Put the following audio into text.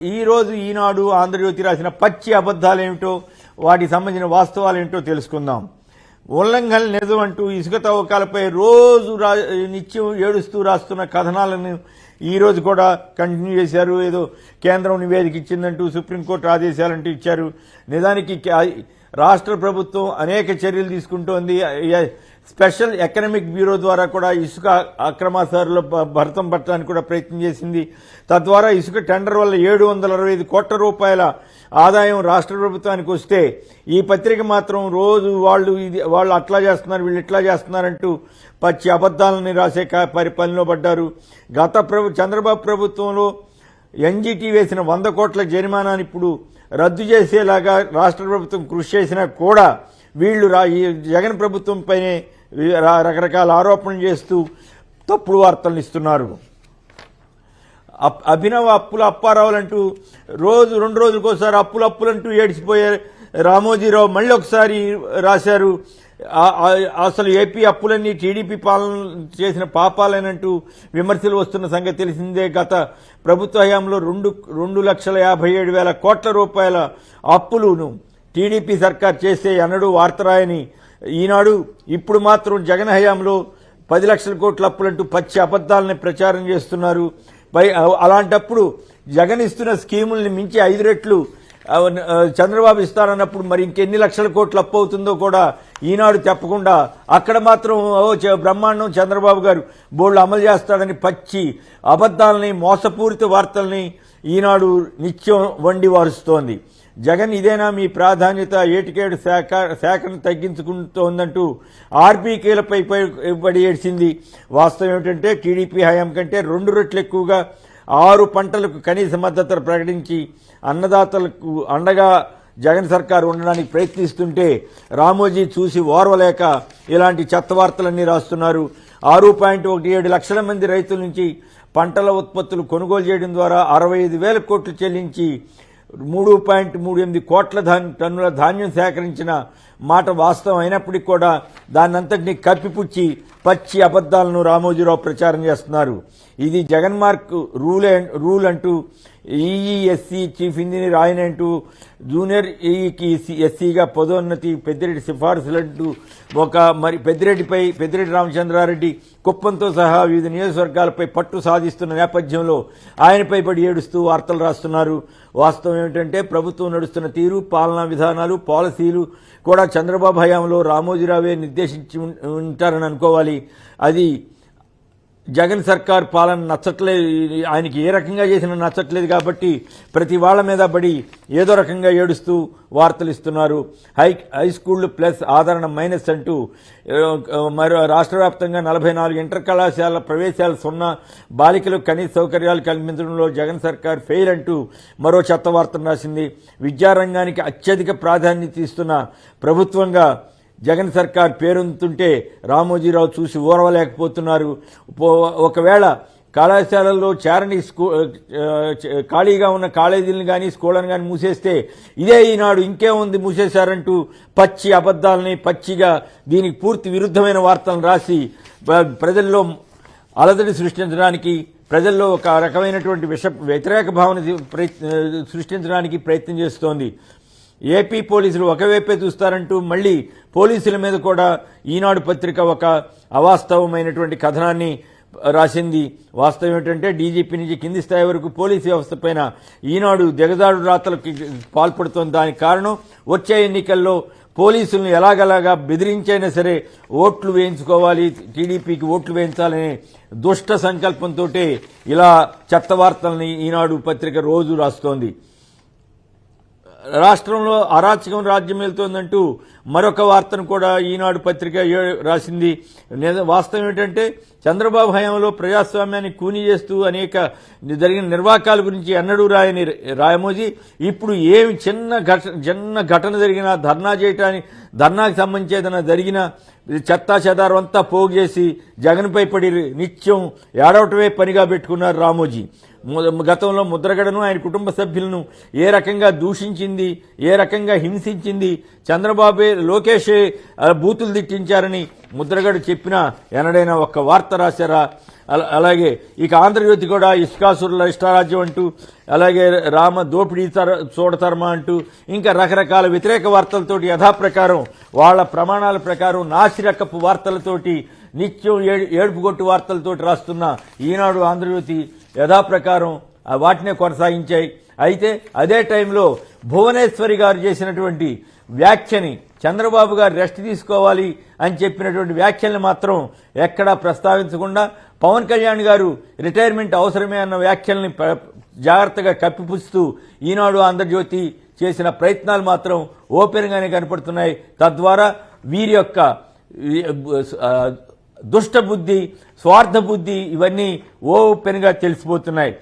ఈరోజు ఈనాడు ఆంధ్రజ్యోతి రాసిన పచ్చి అబద్ధాలేమిటో వాటికి సంబంధించిన వాస్తవాలేమిటో తెలుసుకుందాం. ఉల్లంఘనలు నిజం అంటూ ఇసుక తవ్వకాలపై రోజు నిత్యం ఏడుస్తూ రాస్తున్న కథనాలను ఈ రోజు కూడా కంటిన్యూ చేశారు. ఏదో కేంద్రం నివేదిక ఇచ్చిందంటూ సుప్రీంకోర్టు ఆదేశాలంటూ ఇచ్చారు. నిజానికి రాష్ట్ర ప్రభుత్వం అనేక చర్యలు తీసుకుంటోంది. స్పెషల్ ఎకనామిక్ బ్యూరో ద్వారా కూడా ఇసుక అక్రమాసారుల భర్తం పట్టడానికి కూడా ప్రయత్నం చేసింది. తద్వారా ఇసుక టెండర్ వల్ల 765 కోట్ల రూపాయల ఆదాయం రాష్ట్ర ప్రభుత్వానికి వస్తే ఈ పత్రిక మాత్రం రోజు వాళ్ళు అట్లా చేస్తున్నారు, వీళ్ళు ఇట్లా చేస్తున్నారంటూ పచ్చి అబద్దాలని రాసే పనిలో పడ్డారు. చంద్రబాబు ప్రభుత్వంలో ఎన్జీటీ వేసిన 100 కోట్ల జరిమానాను ఇప్పుడు రద్దు చేసేలాగా రాష్ట్ర ప్రభుత్వం కృషి చేసినా కూడా వీళ్లు ఈ జగన్ ప్రభుత్వం పైనే రకరకాల ఆరోపణలు చేస్తూ తప్పుడు వార్తలను ఇస్తున్నారు. అభినవ అప్పారావులంటూ రోజు 2 రోజులకోసారి అప్పులంటూ ఏడిచిపోయే రామోజీరావు మళ్ళీ ఒకసారి రాశారు. అసలు ఏపీ అప్పులన్నీ టీడీపీ పాలన చేసిన పాపాలేనంటూ విమర్శలు వస్తున్న సంగతి తెలిసిందే. గత ప్రభుత్వ హయాంలో 2,57,000 కోట్ల రూపాయల అప్పులను టీడీపీ సర్కార్ చేస్తే ఎన్నడూ వార్త రాయని ఈనాడు ఇప్పుడు మాత్రం జగన్ హయాంలో 10 లక్షల కోట్ల అప్పులంటూ పచ్చి అబద్దాలని ప్రచారం చేస్తున్నారు. అలాంటప్పుడు జగన్ ఇస్తున్న స్కీముల్ని మించి 5 రెట్లు చంద్రబాబు ఇస్తారన్నప్పుడు మరి ఇంకెన్ని లక్షల కోట్లు అప్పు అవుతుందో కూడా ఈనాడు చెప్పకుండా అక్కడ మాత్రం బ్రహ్మాండం చంద్రబాబు గారు బోర్డు అమలు చేస్తాడని పచ్చి అబద్దాలని మోసపూరిత వార్తల్ని ఈనాడు నిత్యం వండి వారుస్తోంది. జగన్ ఇదేనా మీ ప్రాధాన్యత, ఏటికేడు శాఖను తగ్గించుకుంటోందంటూ ఆర్బీకేలపై పడి ఏడ్చింది. వాస్తవం ఏమిటంటే టీడీపీ హయాం కంటే 2 రెట్లు ఎక్కువగా 6 పంటలకు కనీస మద్దతు ప్రకటించి అన్నదాతలకు అండగా జగన్ సర్కారు ఉండడానికి ప్రయత్నిస్తుంటే రామోజీ చూసి ఓర్వలేక ఇలాంటి చెత్త వార్తలన్నీ రాస్తున్నారు. 6.17 లక్షల మంది రైతుల నుంచి పంటల ఉత్పత్తులు కొనుగోలు చేయడం ద్వారా 65,000 కోట్లు చెల్లించి 3.38 కోట్ల టన్నుల ధాన్యం సేకరించిన మాట వాస్తవం అయినప్పటికీ కూడా దాన్నంతటినీ కప్పిపుచ్చి పచ్చి అబద్దాలను రామోజీరావు ప్రచారం చేస్తున్నారు. ఇది జగన్మార్క్ రూల్ అంటూ ఈఈఎస్సీ చీఫ్ ఇంజనీర్ ఆయన అంటూ జూనియర్ ఈకి ఎస్సీగా పదోన్నతి, పెద్దిరెడ్డి సిఫార్సులంటూ పెద్దిరెడ్డి రామచంద్రారెడ్డి కుప్పంతో సహా వివిధ నియోజకవర్గాలపై పట్టు సాధిస్తున్న నేపథ్యంలో ఆయనపై పడి ఏడుస్తూ వార్తలు రాస్తున్నారు. వాస్తవం ఏమిటంటే ప్రభుత్వం నడుస్తున్న తీరు, పాలనా విధానాలు, పాలసీలు కూడా చంద్రబాబు హయాంలో రామోజీరావే నిర్దేశించి ఉంటారని అనుకోవాలి. అది జగన్ సర్కార్ పాలన నచ్చట్లేదు, ఆయనకి ఏ రకంగా చేసినా నచ్చట్లేదు కాబట్టి ప్రతి వాళ్ళ మీద పడి ఏదో రకంగా ఏడుస్తూ వార్తలు ఇస్తున్నారు. హై స్కూళ్లు ప్లస్ ఆదరణ మైనస్ అంటూ రాష్ట్ర వ్యాప్తంగా 44 ఇంటర్ కళాశాల ప్రవేశాలు 0, బాలికలకు కనీస సౌకర్యాలు కల్పించడంలో జగన్ సర్కార్ ఫెయిల్ అంటూ మరో చెత్త వార్తను రాసింది. విద్యారంగానికి అత్యధిక ప్రాధాన్యత ఇస్తున్న ప్రభుత్వంగా జగన్ సర్కార్ పేరొందుతుంటే రామోజీరావు చూసి ఓర్వలేకపోతున్నారు. ఒకవేళ కళాశాలల్లో ఖాళీగా ఉన్న కాలేజీలను కానీ స్కూళ్లను కానీ మూసేస్తే ఇదే ఈనాడు ఇంకేముంది మూసేశారంటూ పచ్చి అబద్దాలని పచ్చిగా దీనికి పూర్తి విరుద్ధమైన వార్తలను రాసి ప్రజల్లో అలజడి సృష్టించడానికి, ప్రజల్లో ఒక రకమైనటువంటి వ్యతిరేక భావన సృష్టించడానికి ప్రయత్నం చేస్తోంది. ఏపీ పోలీసులు ఒకవైపే చూస్తారంటూ మళ్లీ పోలీసుల మీద కూడా ఈనాడు పత్రిక ఒక అవాస్తవమైనటువంటి కథనాన్ని రాసింది. వాస్తవం ఏంటంటే డీజీపీ నుంచి కింది స్థాయి వరకు పోలీసు వ్యవస్థ పైన ఈనాడు దిగజాడు రాతలకు పాల్పడుతోంది. దానికి కారణం వచ్చే ఎన్నికల్లో పోలీసులను ఎలాగలాగా బెదిరించైనా సరే ఓట్లు వేయించుకోవాలి, టీడీపీకి ఓట్లు వేయించాలనే దుష్ట సంకల్పంతో ఇలా చెత్త వార్తల్ని ఈనాడు పత్రిక రోజు రాస్తోంది. రాష్ట్రంలో అరాచకం రాజ్యం వెళ్తోందంటూ మరొక వార్తను కూడా ఈనాడు పత్రిక రాసింది. వాస్తవం ఏంటంటే చంద్రబాబు హయాంలో ప్రజాస్వామ్యాన్ని కూనీ చేస్తూ అనేక జరిగిన నిర్వాకాల గురించి ఎన్నడూ రాయని రామోజీ ఇప్పుడు ఏమి చిన్న ఘటన జరిగినా ధర్నాకి సంబంధించి ఏదైనా జరిగిన చెత్తా చెదారం అంతా పోగు చేసి జగన్పై పడి నిత్యం ఏడవటమే పనిగా పెట్టుకున్నారు రామోజీ. గతంలో ముద్రగడను ఆయన కుటుంబ సభ్యులను ఏ రకంగా దూషించింది, ఏ రకంగా హింసించింది, చంద్రబాబే లోకేషే బూతులు తిట్టించారని ముద్రగడ చెప్పినా ఎనడైనా ఒక్క వార్త రాశారా? అలాగే ఇక ఆంధ్రజ్యోతి కూడా ఇష్కాసురుల ఇష్టారాజ్యం అంటూ, అలాగే రామ దోపిడీ చూడతర్మ అంటూ, ఇంకా రకరకాల వ్యతిరేక వార్తలతోటి యథాప్రకారం వాళ్ళ ప్రమాణాల ప్రకారం నాసిరకపు వార్తలతోటి నిత్యం ఏడుపుగొట్టు వార్తలతోటి రాస్తున్న ఈనాడు ఆంధ్రజ్యోతి యథాప్రకారం వాటినే కొనసాగించాయి. అయితే అదే టైంలో భువనేశ్వరి గారు చేసినటువంటి వ్యాఖ్యని, చంద్రబాబు గారు రెస్ట్ తీసుకోవాలి అని చెప్పినటువంటి వ్యాఖ్యల్ని మాత్రం ఎక్కడా ప్రస్తావించకుండా, పవన్ కళ్యాణ్ గారు రిటైర్మెంట్ అవసరమే అన్న వ్యాఖ్యల్ని జాగ్రత్తగా కప్పిపుస్తూ ఈనాడు ఆంధ్రజ్యోతి చేసిన ప్రయత్నాలు మాత్రం ఓపెన్గానే కనపడుతున్నాయి. తద్వారా వీరి యొక్క దుష్ట బుద్ధి, స్వార్థ బుద్ధి ఇవన్నీ ఓపెన్గా తెలిసిపోతున్నాయి.